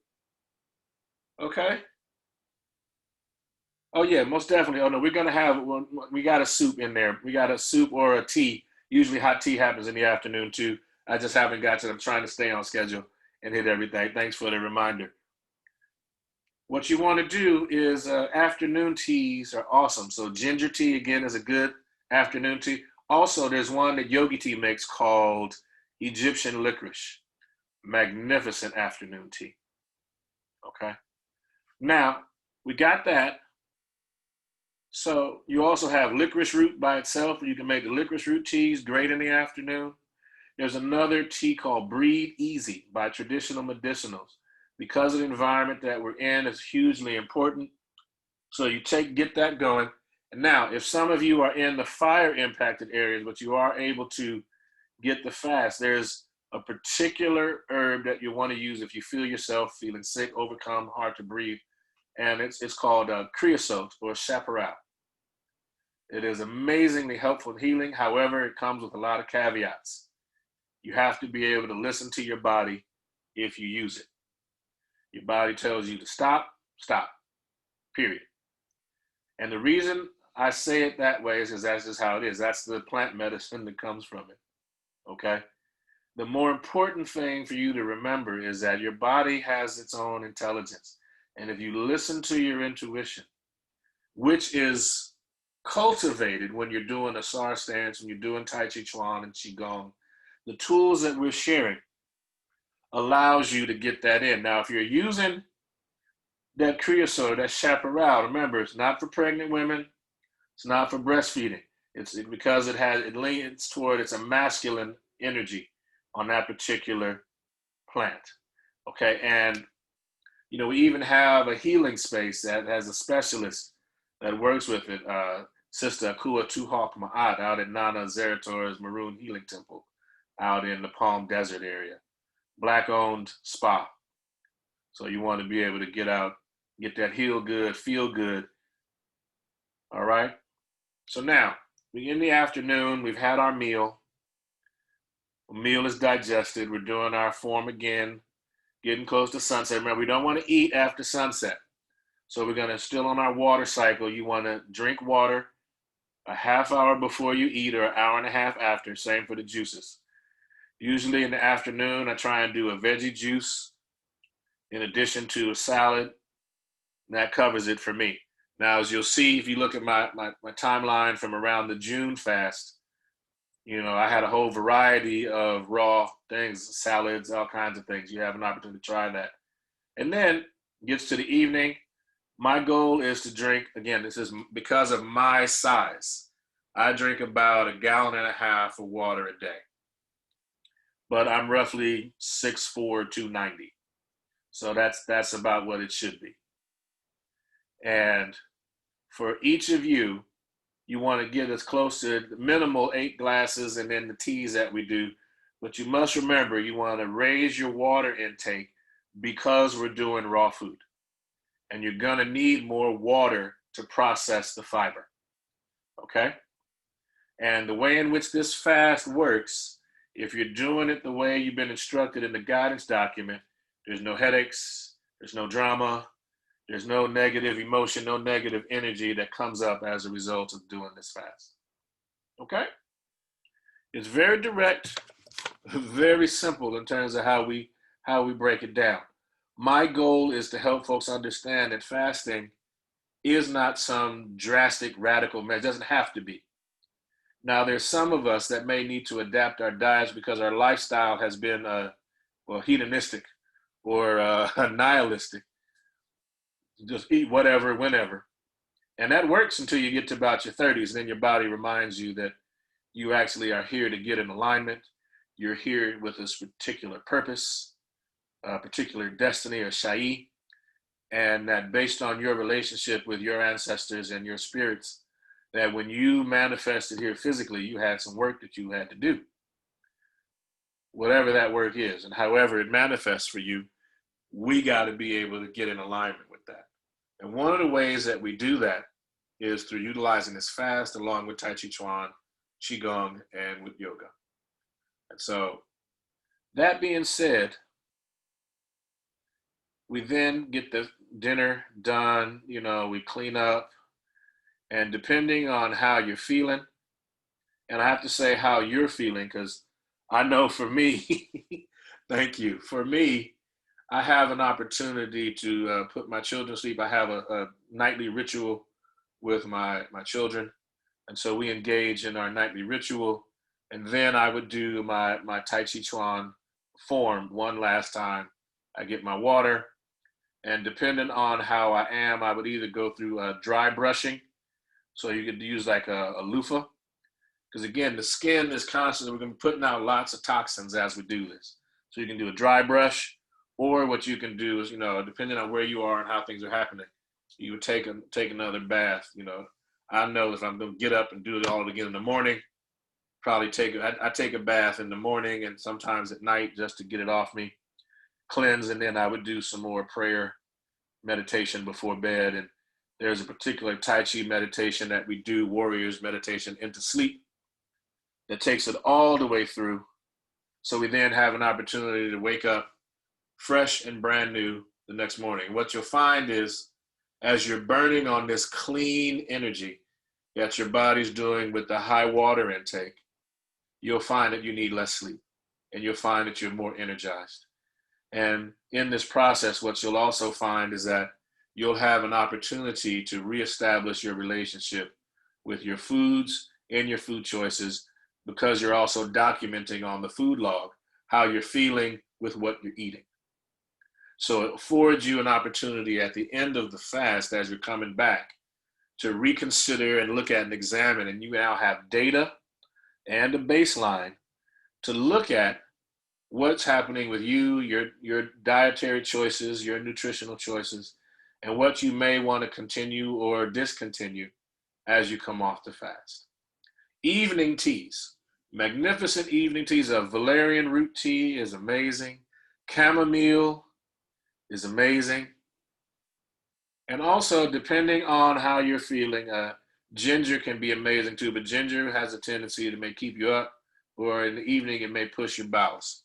Okay? Oh yeah, most definitely. Oh no, we got a soup in there. We got a soup or a tea. Usually hot tea happens in the afternoon too. I just haven't got to it. I'm trying to stay on schedule and hit everything. Thanks for the reminder. What you want to do is afternoon teas are awesome. So ginger tea, again, is a good afternoon tea. Also, there's one that Yogi Tea makes called Egyptian licorice. Magnificent afternoon tea. Okay. Now, we got that. So you also have licorice root by itself. You can make the licorice root teas, great in the afternoon. There's another tea called Breathe Easy by Traditional Medicinals. Because of the environment that we're in, it's hugely important. So you get that going. And now, if some of you are in the fire impacted areas, but you are able to get the fast, there's a particular herb that you want to use if you feel yourself feeling sick, overcome, hard to breathe. And it's called creosote or chaparral. It is amazingly helpful in healing. However, it comes with a lot of caveats. You have to be able to listen to your body if you use it. Your body tells you to stop, period. And the reason I say it that way is because that's just how it is. That's the plant medicine that comes from it, okay? The more important thing for you to remember is that your body has its own intelligence. And if you listen to your intuition, which is cultivated when you're doing a SAR stance, when you're doing Taijiquan and Qigong, the tools that we're sharing allows you to get that in. Now, if you're using that creosote, that chaparral, remember, it's not for pregnant women. It's not for breastfeeding. It's because it leans toward, it's a masculine energy on that particular plant. Okay, and we even have a healing space that has a specialist that works with it. Sister Akua Tuhawk Ma'at out at Nana Zerator's Maroon Healing Temple out in the Palm Desert area. Black-owned spa. So you want to be able to get out, get that heal good, feel good. All right? So now, we're in the afternoon. We've had our meal. The meal is digested. We're doing our form again, getting close to sunset. Remember, we don't want to eat after sunset. So we're going to, still on our water cycle, you want to drink water a half hour before you eat or an hour and a half after. Same for the juices. Usually in the afternoon, I try and do a veggie juice in addition to a salad. That covers it for me. Now, as you'll see, if you look at my timeline from around the June fast, you know, I had a whole variety of raw things, salads, all kinds of things. You have an opportunity to try that. And then gets to the evening. My goal is to drink, again, this is because of my size. I drink about 1.5 gallons of water a day. But I'm roughly 6'4", 290. So that's about what it should be. And for each of you, you want to get as close to the minimal 8 glasses and then the teas that we do. But you must remember, you want to raise your water intake because we're doing raw food. And you're going to need more water to process the fiber. Okay? And the way in which this fast works, if you're doing it the way you've been instructed in the guidance document, there's no headaches, there's no drama, there's no negative emotion, no negative energy that comes up as a result of doing this fast. Okay? It's very direct, very simple in terms of how we break it down. My goal is to help folks understand that fasting is not some drastic, radical measure. It doesn't have to be. Now, there's some of us that may need to adapt our diets because our lifestyle has been, hedonistic or nihilistic. Just eat whatever, whenever. And that works until you get to about your 30s. And then your body reminds you that you actually are here to get in alignment. You're here with this particular purpose, particular destiny or Shai, and that based on your relationship with your ancestors and your spirits, that when you manifested here physically, you had some work that you had to do. Whatever that work is, and however it manifests for you, we got to be able to get in alignment with that. And one of the ways that we do that is through utilizing this fast along with Taijiquan, Qigong, and with yoga. And so, that being said, we then get the dinner done, you know, we clean up, and depending on how you're feeling, and I have to say how you're feeling, because I know for me, thank you, for me, I have an opportunity to put my children to sleep. I have a nightly ritual with my children, and so we engage in our nightly ritual, and then I would do my Taijiquan form one last time. I get my water, and depending on how I am, I would either go through dry brushing, so you could use like a loofah, because again, the skin is constantly, we're going to be putting out lots of toxins as we do this. So you can do a dry brush, or what you can do is, you know, depending on where you are and how things are happening, you would take another bath. You know, I know if I'm going to get up and do it all again in the morning, probably I take a bath in the morning and sometimes at night just to get it off me, cleanse, and then I would do some more prayer meditation before bed. And there's a particular Tai Chi meditation that we do, warriors meditation into sleep, that takes it all the way through. So we then have an opportunity to wake up fresh and brand new the next morning. What you'll find is, as you're burning on this clean energy that your body's doing with the high water intake, you'll find that you need less sleep, and you'll find that you're more energized. And in this process, what you'll also find is that you'll have an opportunity to reestablish your relationship with your foods and your food choices, because you're also documenting on the food log how you're feeling with what you're eating. So it affords you an opportunity at the end of the fast, as you're coming back, to reconsider and look at and examine, and you now have data and a baseline to look at what's happening with you, your dietary choices, your nutritional choices, and what you may want to continue or discontinue as you come off the fast. Evening teas, magnificent evening teas. A valerian root tea is amazing. Chamomile is amazing. And also, depending on how you're feeling, ginger can be amazing too, but ginger has a tendency to may keep you up, or in the evening it may push your bowels.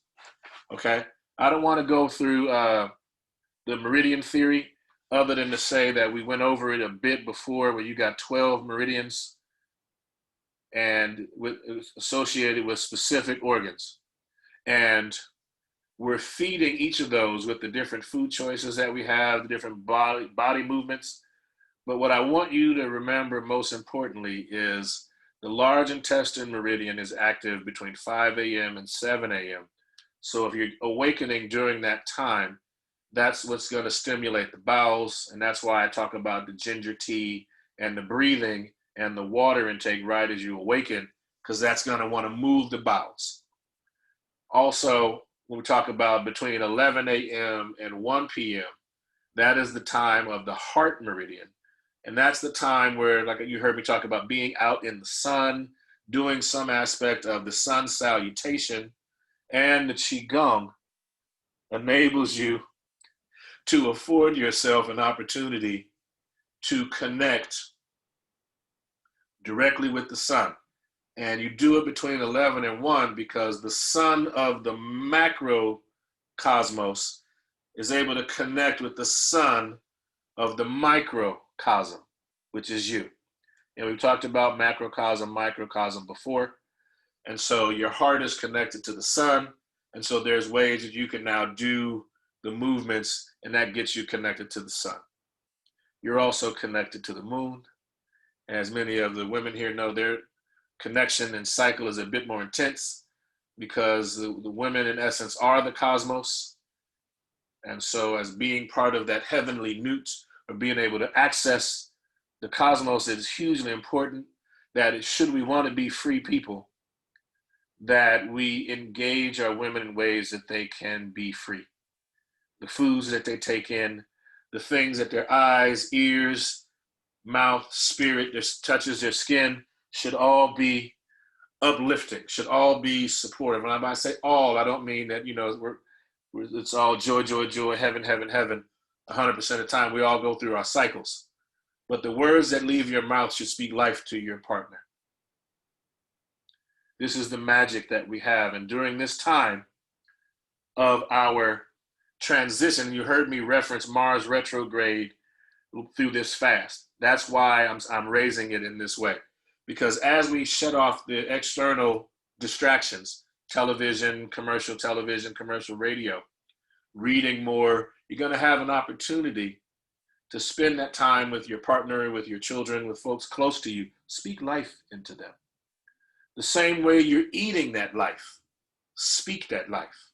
Okay? I don't want to go through the meridian theory other than to say that we went over it a bit before, where you got 12 meridians and associated with specific organs. And we're feeding each of those with the different food choices that we have, the different body movements. But what I want you to remember most importantly is the large intestine meridian is active between 5 a.m. and 7 a.m. So if you're awakening during that time, that's what's going to stimulate the bowels. And that's why I talk about the ginger tea and the breathing and the water intake right as you awaken, because that's going to want to move the bowels. Also, when we talk about between 11 a.m. and 1 p.m., that is the time of the heart meridian. And that's the time where, like you heard me talk about, being out in the sun, doing some aspect of the sun salutation, and the Qigong enables you to afford yourself an opportunity to connect directly with the sun. And you do it between 11 and 1 because the sun of the macrocosmos is able to connect with the sun of the microcosm, which is you. And we've talked about macrocosm, microcosm before. And so your heart is connected to the sun. And so there's ways that you can now do the movements, and that gets you connected to the sun. You're also connected to the moon. As many of the women here know, their connection and cycle is a bit more intense because the women in essence are the cosmos. And so as being part of that heavenly newt, or being able to access the cosmos, is hugely important. That should we want to be free people, that we engage our women in ways that they can be free. The foods that they take in, the things that their eyes, ears, mouth, spirit, that touches their skin, should all be uplifting, should all be supportive. And when I say all, I don't mean that, it's all joy, joy, joy, heaven, heaven, heaven, 100% of the time. We all go through our cycles. But the words that leave your mouth should speak life to your partner. This is the magic that we have. And during this time of our transition, you heard me reference Mars retrograde through this fast. That's why I'm raising it in this way. Because as we shut off the external distractions, television, commercial radio, reading more, you're going to have an opportunity to spend that time with your partner, with your children, with folks close to you. Speak life into them. The same way you're eating that life, speak that life.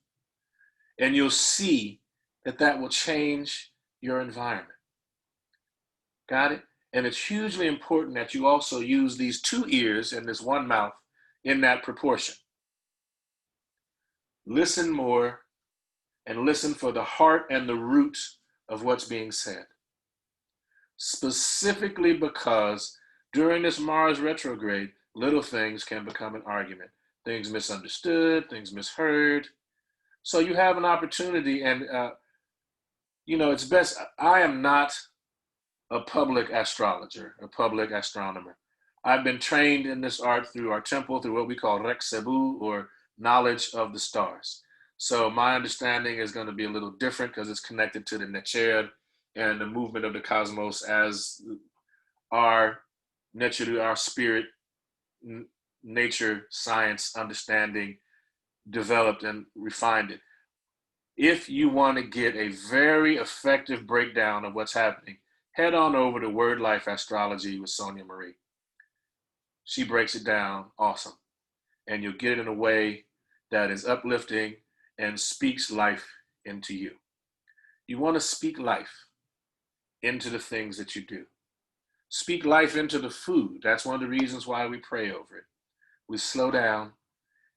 And you'll see that will change your environment. Got it? And it's hugely important that you also use these 2 ears and this 1 mouth in that proportion. Listen more and listen for the heart and the root of what's being said. Specifically because during this Mars retrograde, little things can become an argument. Things misunderstood, things misheard. So you have an opportunity, and it's best. I am not a public astrologer, a public astronomer. I've been trained in this art through our temple, through what we call Rek Sebu, or knowledge of the stars. So my understanding is going to be a little different because it's connected to the Necher and the movement of the cosmos as our Necher, our spirit, nature, science, understanding developed and refined it. If you want to get a very effective breakdown of what's happening, head on over to Word Life Astrology with Sonia Marie. She breaks it down awesome. And you'll get it in a way that is uplifting and speaks life into you. You want to speak life into the things that you do. Speak life into the food. That's one of the reasons why we pray over it. We slow down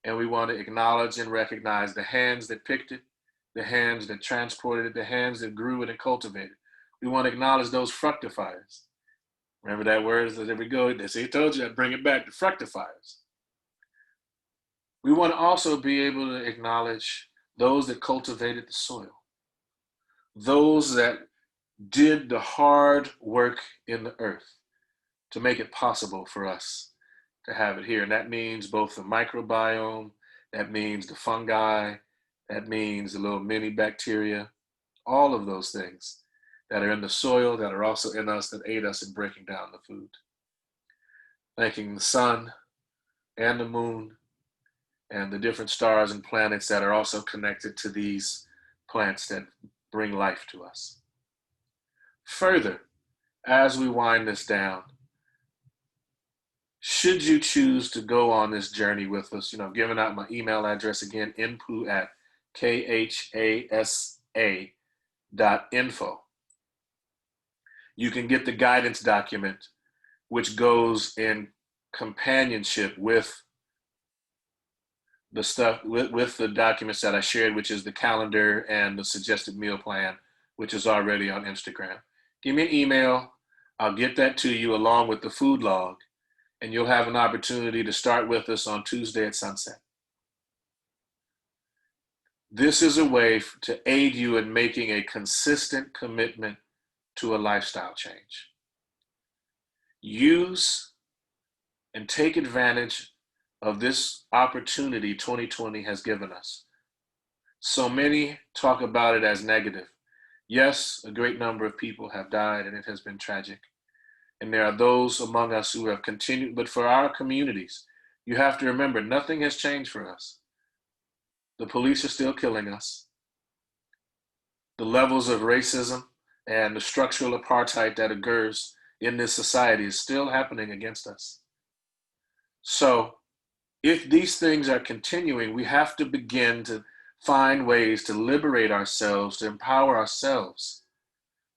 and we want to acknowledge and recognize the hands that picked it, the hands that transported it, the hands that grew it and cultivated. We want to acknowledge those fructifiers. Remember that word? There we go. They say, told you, I bring it back to fructifiers. We want to also be able to acknowledge those that cultivated the soil, those that did the hard work in the earth to make it possible for us to have it here. And that means both the microbiome, that means the fungi, that means the little mini bacteria, all of those things that are in the soil, that are also in us, that aid us in breaking down the food. Thanking the sun and the moon and the different stars and planets that are also connected to these plants that bring life to us. Further, as we wind this down, should you choose to go on this journey with us, I'm giving out my email address again, inpu at KhASA.info. You can get the guidance document, which goes in companionship with the stuff, with the documents that I shared, which is the calendar and the suggested meal plan, which is already on Instagram. Give me an email. I'll get that to you along with the food log, and you'll have an opportunity to start with us on Tuesday at sunset. This is a way to aid you in making a consistent commitment to a lifestyle change. Use and take advantage of this opportunity 2020 has given us. So many talk about it as negative. Yes, a great number of people have died and it has been tragic. And there are those among us who have continued, but for our communities, you have to remember, nothing has changed for us. The police are still killing us. The levels of racism and the structural apartheid that occurs in this society is still happening against us. So if these things are continuing, we have to begin to find ways to liberate ourselves, to empower ourselves.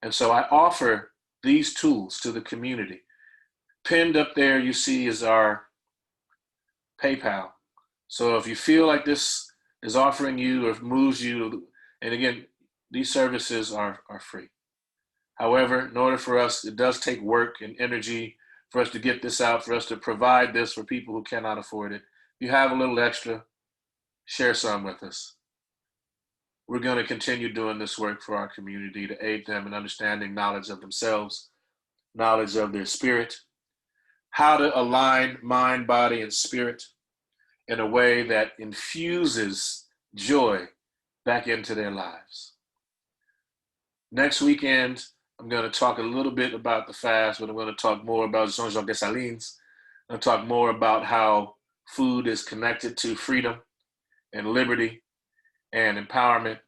And so I offer these tools to the community. Pinned up there, you see, is our PayPal. So if you feel like this is offering you or moves you, and again, these services are free. However, in order for us, it does take work and energy for us to get this out, for us to provide this for people who cannot afford it. If you have a little extra, share some with us. We're going to continue doing this work for our community to aid them in understanding knowledge of themselves, knowledge of their spirit, how to align mind, body, and spirit in a way that infuses joy back into their lives. Next weekend, I'm going to talk a little bit about the fast, but I'm going to talk more about Jean-Jacques Dessalines. I'm going to talk more about how food is connected to freedom and liberty and empowerment.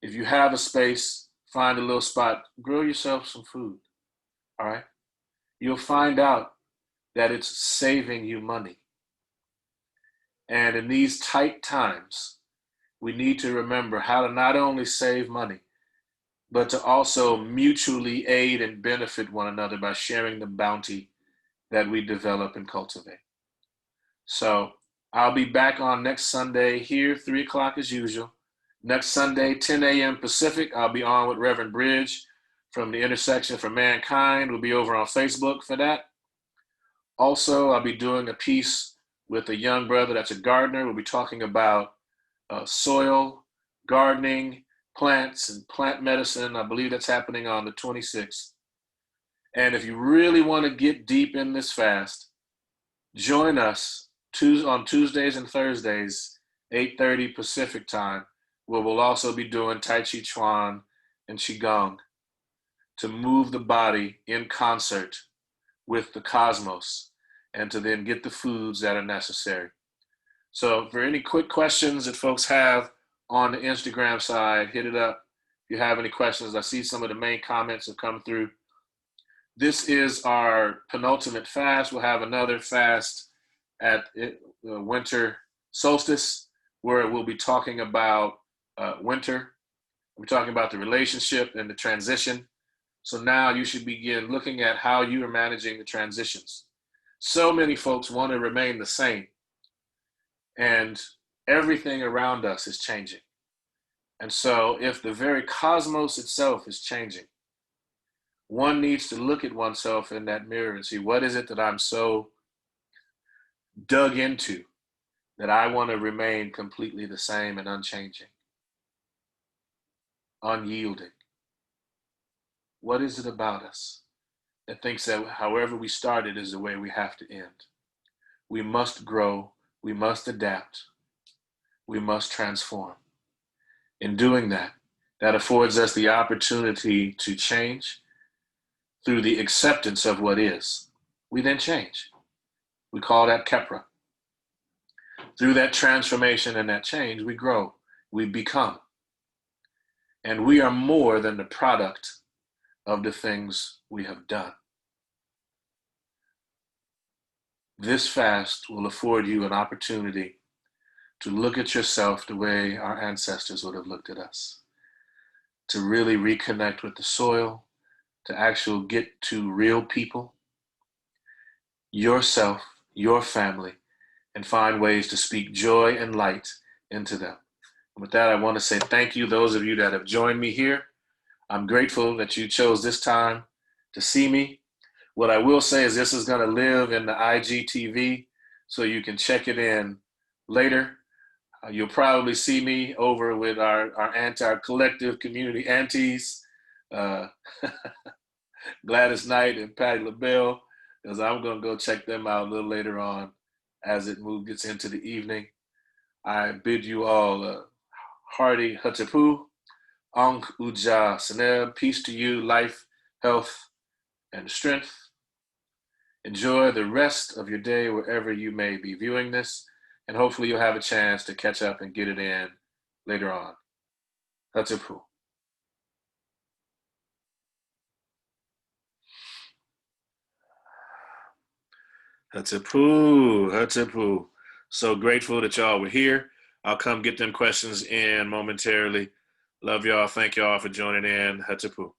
If you have a space, find a little spot, grow yourself some food, all right? You'll find out that it's saving you money. And in these tight times, we need to remember how to not only save money, but to also mutually aid and benefit one another by sharing the bounty that we develop and cultivate. So I'll be back on next Sunday here, 3 o'clock as usual. Next Sunday, 10 a.m. Pacific, I'll be on with Reverend Bridge from the Intersection for Mankind. We'll be over on Facebook for that. Also, I'll be doing a piece with a young brother that's a gardener. We'll be talking about soil, gardening, plants, and plant medicine. I believe that's happening on the 26th. And if you really want to get deep in this fast, join us on Tuesdays and Thursdays, 8:30 Pacific time, where we'll also be doing Taijiquan and Qigong to move the body in concert with the cosmos and to then get the foods that are necessary. So for any quick questions that folks have on the Instagram side, hit it up. If you have any questions, I see some of the main comments have come through. This is our penultimate fast. We'll have another fast at winter solstice where we'll be talking about winter. We're talking about the relationship and the transition. So now you should begin looking at how you are managing the transitions. So many folks want to remain the same, and everything around us is changing. And so if the very cosmos itself is changing, one needs to look at oneself in that mirror and see, what is it that I'm so dug into that I want to remain completely the same and unchanging, unyielding? What is it about us that thinks that however we started is the way we have to end? We must grow, we must adapt, we must transform. In doing that, that affords us the opportunity to change through the acceptance of what is. We then change. We call that KhASA. Through that transformation and that change, we grow, we become. And we are more than the product of the things we have done. This fast will afford you an opportunity to look at yourself the way our ancestors would have looked at us, to really reconnect with the soil, to actually get to real people, yourself, your family, and find ways to speak joy and light into them. And with that, I want to say thank you, those of you that have joined me here. I'm grateful that you chose this time to see me. What I will say is this is going to live in the IGTV, so you can check it in later. You'll probably see me over with our collective community aunties, uh, Gladys Knight and Patty LaBelle, because I'm going to go check them out a little later on as it gets into the evening. I bid you all a hearty hatapu, Ankh Uja Seneb, peace to you, life, health, and strength. Enjoy the rest of your day wherever you may be viewing this, and hopefully you'll have a chance to catch up and get it in later on. Hatapu. Hatapu, Hatapu. So grateful that y'all were here. I'll come get them questions in momentarily. Love y'all. Thank y'all for joining in. Hatapu.